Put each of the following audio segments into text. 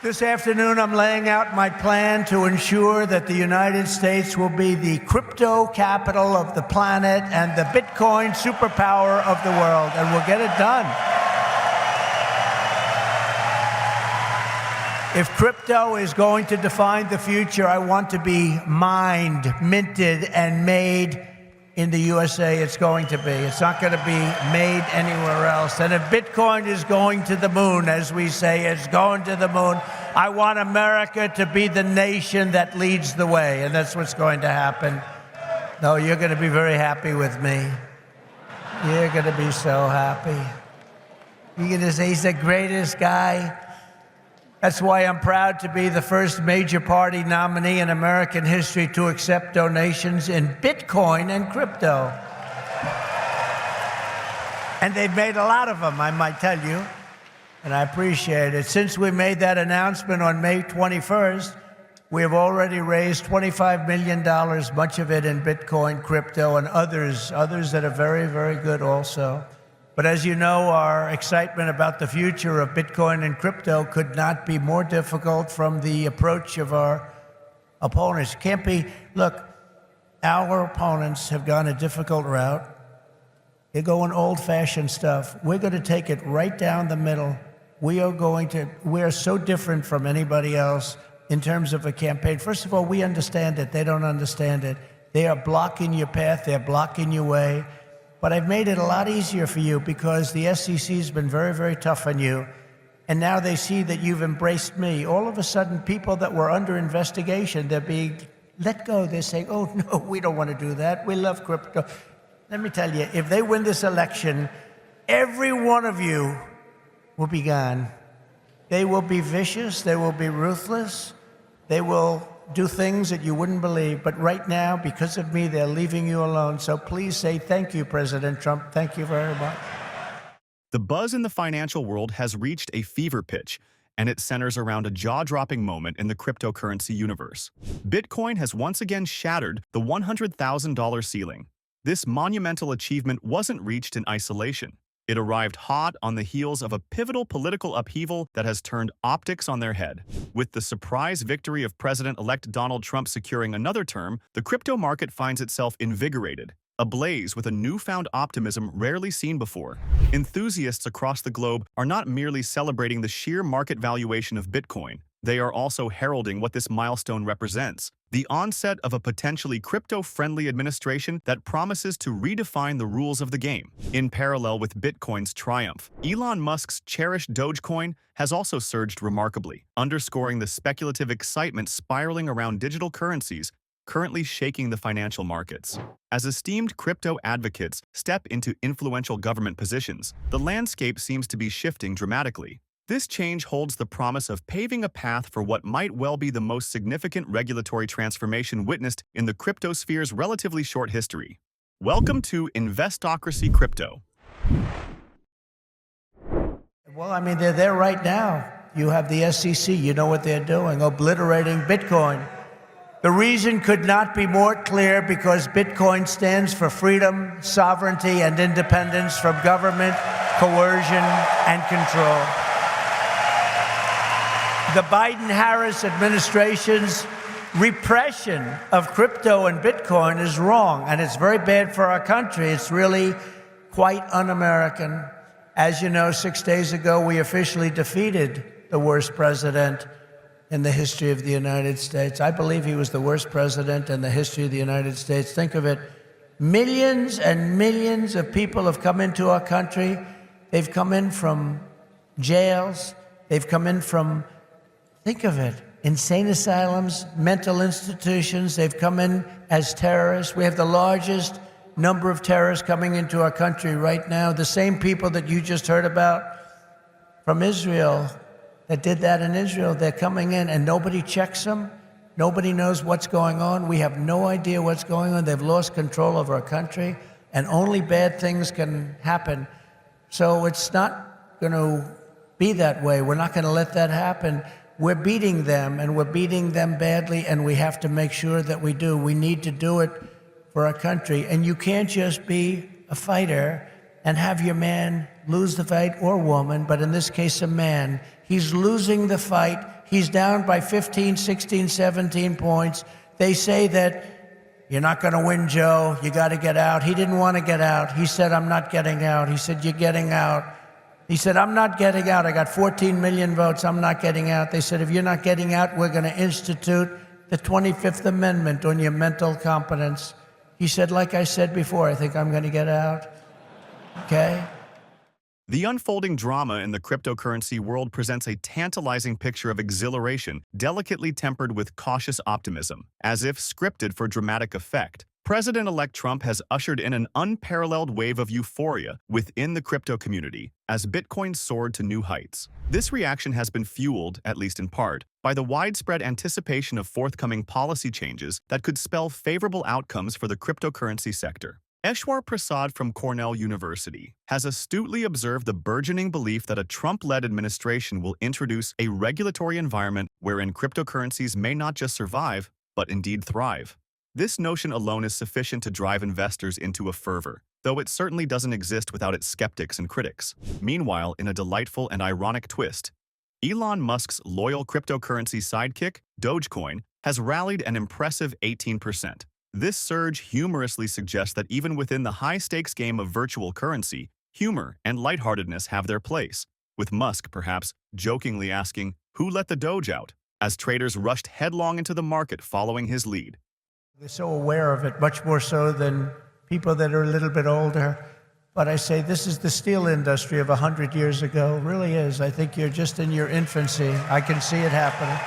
This afternoon, I'm laying out my plan to ensure that the United States will be the crypto capital of the planet and the Bitcoin superpower of the world, and we'll get it done. If crypto is going to define the future, I want to be mined, minted, and made in the USA. It's going to be. It's not going to be made anywhere else. And if Bitcoin is going to the moon, as we say, it's going to the moon, I want America to be the nation that leads the way, and that's what's going to happen. No, you're going to be very happy with me. You're going to be so happy. You're going to say he's the greatest guy. That's why I'm proud to be the first major party nominee in American history to accept donations in Bitcoin and crypto. And they've made a lot of them, I might tell you, and I appreciate it. Since we made that announcement on May 21st, we have already raised $25 million, much of it in Bitcoin, crypto, and others that are very, very good also. But as you know, our excitement about the future of Bitcoin and crypto could not be more difficult from the approach of our opponents. Can't be, look, our opponents have gone a difficult route. They're going old-fashioned stuff. We're going to take it right down the middle. We are so different from anybody else in terms of a campaign. First of all, we understand it. They don't understand it. They are blocking your path. They're blocking your way. But I've made it a lot easier for you because the SEC has been very, very tough on you. And now they see that you've embraced me. All of a sudden, people that were under investigation, they're being let go. They're saying, oh, no, we don't want to do that. We love crypto. Let me tell you, if they win this election, every one of you will be gone. They will be vicious. They will be ruthless. They will do things that you wouldn't believe. But right now, because of me, they're leaving you alone. So please say thank you, President Trump. Thank you very much. The buzz in the financial world has reached a fever pitch, and it centers around a jaw-dropping moment in the cryptocurrency universe. Bitcoin has once again shattered the $100,000 ceiling. This monumental achievement wasn't reached in isolation. It arrived hot on the heels of a pivotal political upheaval that has turned optics on their head. With the surprise victory of President-elect Donald Trump securing another term, the crypto market finds itself invigorated, ablaze with a newfound optimism rarely seen before. Enthusiasts across the globe are not merely celebrating the sheer market valuation of Bitcoin. They are also heralding what this milestone represents: the onset of a potentially crypto-friendly administration that promises to redefine the rules of the game. In parallel with Bitcoin's triumph, Elon Musk's cherished Dogecoin has also surged remarkably, underscoring the speculative excitement spiraling around digital currencies currently shaking the financial markets. As esteemed crypto advocates step into influential government positions, the landscape seems to be shifting dramatically. This change holds the promise of paving a path for what might well be the most significant regulatory transformation witnessed in the cryptosphere's relatively short history. Welcome to Investocracy Crypto. Well, I mean, they're there right now. You have the SEC, you know what they're doing, obliterating Bitcoin. The reason could not be more clear because Bitcoin stands for freedom, sovereignty, and independence from government, coercion, and control. The Biden-Harris administration's repression of crypto and Bitcoin is wrong, and it's very bad for our country. It's really quite un-American. As you know, 6 days ago, we officially defeated the worst president in the history of the United States. I believe he was the worst president in the history of the United States. Think of it. Millions and millions of people have come into our country. They've come in from jails. They've come in from, think of it, insane asylums, mental institutions. They've come in as terrorists. We have the largest number of terrorists coming into our country right now. The same people that you just heard about from Israel, that did that in Israel, they're coming in and nobody checks them. Nobody knows what's going on. We have no idea what's going on. They've lost control of our country, and only bad things can happen. So it's not going to be that way. We're not going to let that happen. We're beating them, and we're beating them badly, and we have to make sure that we do. We need to do it for our country. And you can't just be a fighter and have your man lose the fight, or woman, but in this case, a man. He's losing the fight He's down by 15, 16, 17 points. They say that you're not going to win, Joe. You got to get out. He didn't want to get out. He said, I'm not getting out. He said, you're getting out. He said, I'm not getting out. I got 14 million votes. I'm not getting out. They said, if you're not getting out, we're going to institute the 25th Amendment on your mental competence. He said, like I said before, I think I'm going to get out. Okay? The unfolding drama in the cryptocurrency world presents a tantalizing picture of exhilaration, delicately tempered with cautious optimism. As if scripted for dramatic effect, President-elect Trump has ushered in an unparalleled wave of euphoria within the crypto community as Bitcoin soared to new heights. This reaction has been fueled, at least in part, by the widespread anticipation of forthcoming policy changes that could spell favorable outcomes for the cryptocurrency sector. Eshwar Prasad from Cornell University has astutely observed the burgeoning belief that a Trump-led administration will introduce a regulatory environment wherein cryptocurrencies may not just survive, but indeed thrive. This notion alone is sufficient to drive investors into a fervor, though it certainly doesn't exist without its skeptics and critics. Meanwhile, in a delightful and ironic twist, Elon Musk's loyal cryptocurrency sidekick, Dogecoin, has rallied an impressive 18%. This surge humorously suggests that even within the high-stakes game of virtual currency, humor and lightheartedness have their place, with Musk perhaps jokingly asking, "Who let the Doge out?" as traders rushed headlong into the market following his lead. They're so aware of it, much more so than people that are a little bit older. But I say this is the steel industry of 100 years ago. It really is. I think you're just in your infancy. I can see it happening.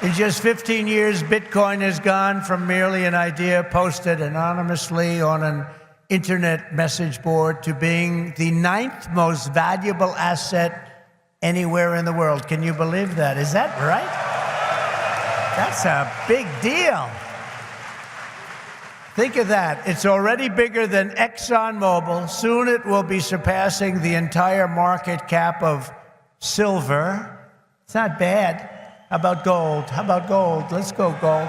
In just 15 years, Bitcoin has gone from merely an idea posted anonymously on an internet message board to being the 9th most valuable asset anywhere in the world. Can you believe that? Is that right? That's a big deal. Think of that. It's already bigger than ExxonMobil. Soon it will be surpassing the entire market cap of silver. It's not bad. How about gold? How about gold? Let's go gold.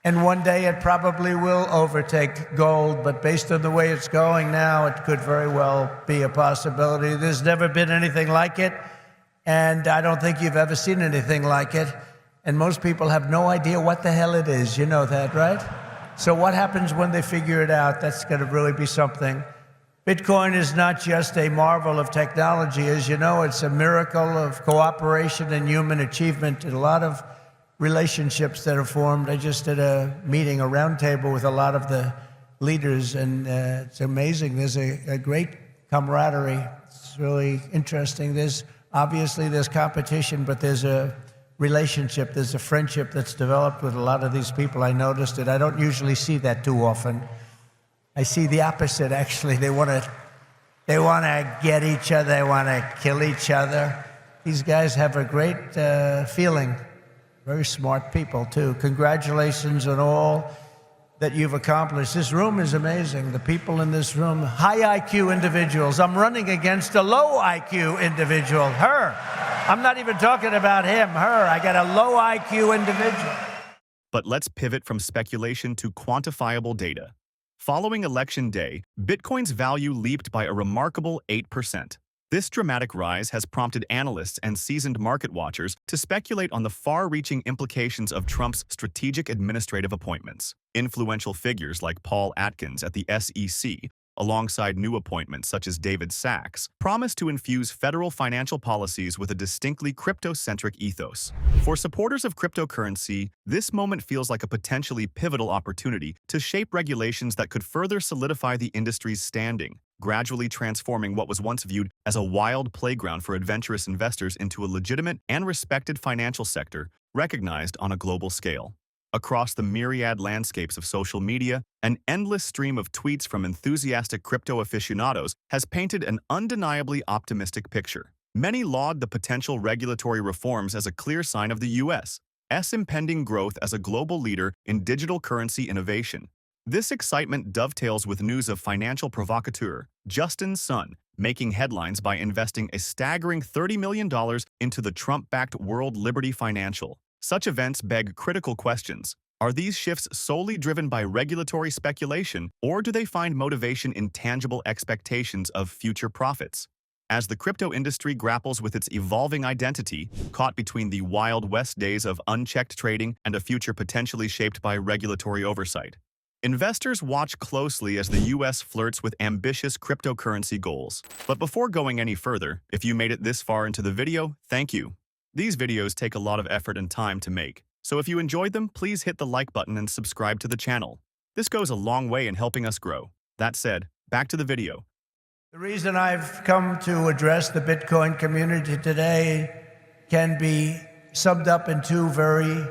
And one day it probably will overtake gold, but based on the way it's going now, it could very well be a possibility. There's never been anything like it, and I don't think you've ever seen anything like it. And most people have no idea what the hell it is. You know that, right? So what happens when they figure it out? That's going to really be something. Bitcoin is not just a marvel of technology. As you know, it's a miracle of cooperation and human achievement and a lot of relationships that are formed. I just did a meeting, a roundtable with a lot of the leaders, and it's amazing. There's a great camaraderie. It's really interesting. There's competition, but there's a relationship, there's a friendship that's developed with a lot of these people. I noticed it. I don't usually see that too often. I see the opposite, actually. They want to get each other. They want to kill each other. These guys have a great feeling. Very smart people, too. Congratulations on all that you've accomplished. This room is amazing. The people in this room, high IQ individuals. I'm running against a low IQ individual, her. I'm not even talking about him, her. I got a low IQ individual. But let's pivot from speculation to quantifiable data. Following Election Day, Bitcoin's value leaped by a remarkable 8%. This dramatic rise has prompted analysts and seasoned market watchers to speculate on the far-reaching implications of Trump's strategic administrative appointments. Influential figures like Paul Atkins at the SEC, alongside new appointments such as David Sachs, promise to infuse federal financial policies with a distinctly crypto-centric ethos. For supporters of cryptocurrency, this moment feels like a potentially pivotal opportunity to shape regulations that could further solidify the industry's standing, gradually transforming what was once viewed as a wild playground for adventurous investors into a legitimate and respected financial sector recognized on a global scale. Across the myriad landscapes of social media, an endless stream of tweets from enthusiastic crypto aficionados has painted an undeniably optimistic picture. Many laud the potential regulatory reforms as a clear sign of the U.S.'s impending growth as a global leader in digital currency innovation. This excitement dovetails with news of financial provocateur Justin Sun making headlines by investing a staggering $30 million into the Trump-backed World Liberty Financial. Such events beg critical questions. Are these shifts solely driven by regulatory speculation, or do they find motivation in tangible expectations of future profits? As the crypto industry grapples with its evolving identity, caught between the Wild West days of unchecked trading and a future potentially shaped by regulatory oversight. Investors watch closely as the US flirts with ambitious cryptocurrency goals. But before going any further, if you made it this far into the video, thank you. These videos take a lot of effort and time to make, so if you enjoyed them, please hit the like button and subscribe to the channel. This goes a long way in helping us grow. That said, back to the video. The reason I've come to address the Bitcoin community today can be summed up in two very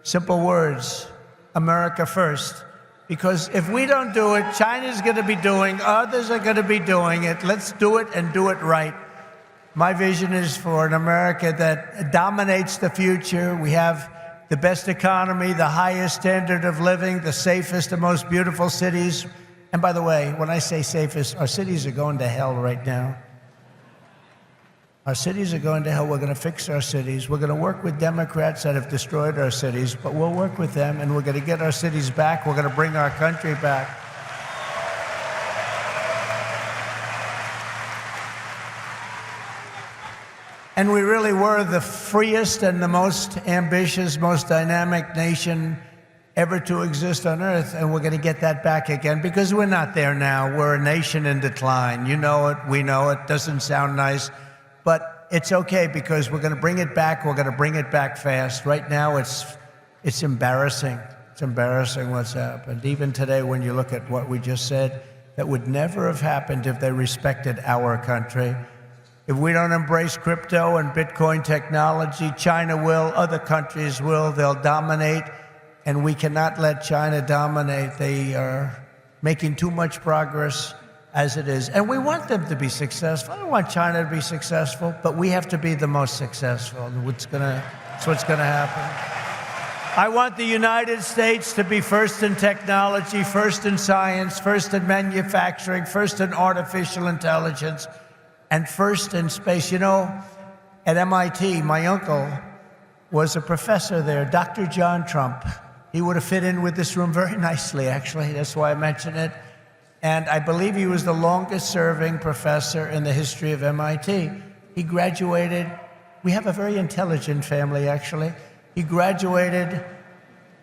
simple words: America first. Because if we don't do it, China's going to be doing, others are going to be doing it. Let's do it and do it right. My vision is for an America that dominates the future. We have the best economy, the highest standard of living, the safest and most beautiful cities. And by the way, when I say safest, our cities are going to hell right now. Our cities are going to hell. We're going to fix our cities. We're going to work with Democrats that have destroyed our cities, but we'll work with them, and we're going to get our cities back. We're going to bring our country back. And we really were the freest and the most ambitious, most dynamic nation ever to exist on Earth, and we're going to get that back again, because we're not there now. We're a nation in decline. You know it. We know it. Doesn't sound nice. But it's okay, because we're going to bring it back. We're going to bring it back fast. Right now, it's embarrassing. It's embarrassing what's happened. Even today, when you look at what we just said, that would never have happened if they respected our country. If we don't embrace crypto and Bitcoin technology, China will, other countries will. They'll dominate, and we cannot let China dominate. They are making too much progress as it is. And we want them to be successful. I don't want China to be successful, but we have to be the most successful. That's what's gonna happen. I want the United States to be first in technology, first in science, first in manufacturing, first in artificial intelligence, and first in space. You know, at MIT, my uncle was a professor there, Dr. John Trump. He would have fit in with this room very nicely, actually. That's why I mention it. And I believe he was the longest-serving professor in the history of MIT. He graduated. We have a very intelligent family, actually. He graduated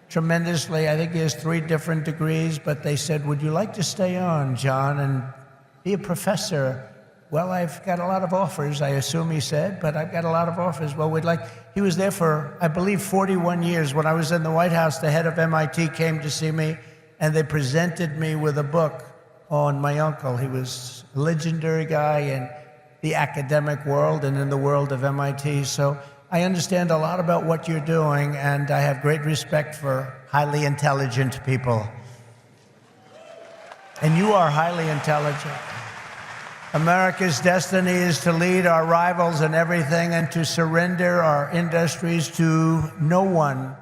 tremendously. I think he has 3 different degrees, but they said, "Would you like to stay on, John, and be a professor?" "Well, I've got a lot of offers," I assume he said, "but I've got a lot of offers." Well, he was there for, I believe, 41 years. When I was in the White House, the head of MIT came to see me, and they presented me with a book on my uncle. He was a legendary guy in the academic world and in the world of MIT. So I understand a lot about what you're doing, and I have great respect for highly intelligent people. And you are highly intelligent. America's destiny is to lead our rivals in everything and to surrender our industries to no one.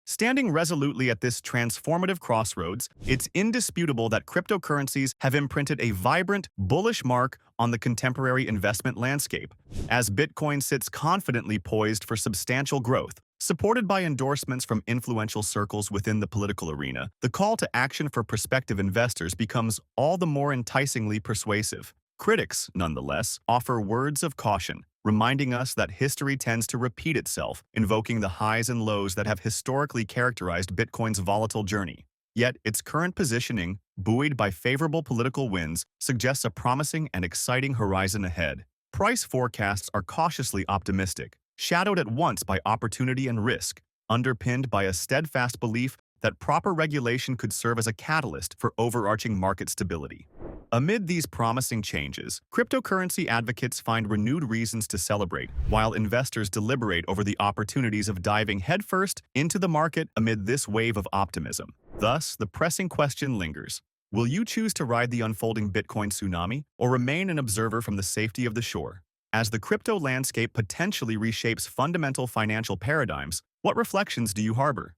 Standing resolutely at this transformative crossroads, it's indisputable that cryptocurrencies have imprinted a vibrant, bullish mark on the contemporary investment landscape. As Bitcoin sits confidently poised for substantial growth, supported by endorsements from influential circles within the political arena, the call to action for prospective investors becomes all the more enticingly persuasive. Critics, nonetheless, offer words of caution, reminding us that history tends to repeat itself, invoking the highs and lows that have historically characterized Bitcoin's volatile journey. Yet, its current positioning, buoyed by favorable political winds, suggests a promising and exciting horizon ahead. Price forecasts are cautiously optimistic, shadowed at once by opportunity and risk, underpinned by a steadfast belief that proper regulation could serve as a catalyst for overarching market stability. Amid these promising changes, cryptocurrency advocates find renewed reasons to celebrate, while investors deliberate over the opportunities of diving headfirst into the market amid this wave of optimism. Thus, the pressing question lingers. Will you choose to ride the unfolding Bitcoin tsunami, or remain an observer from the safety of the shore? As the crypto landscape potentially reshapes fundamental financial paradigms, what reflections do you harbor?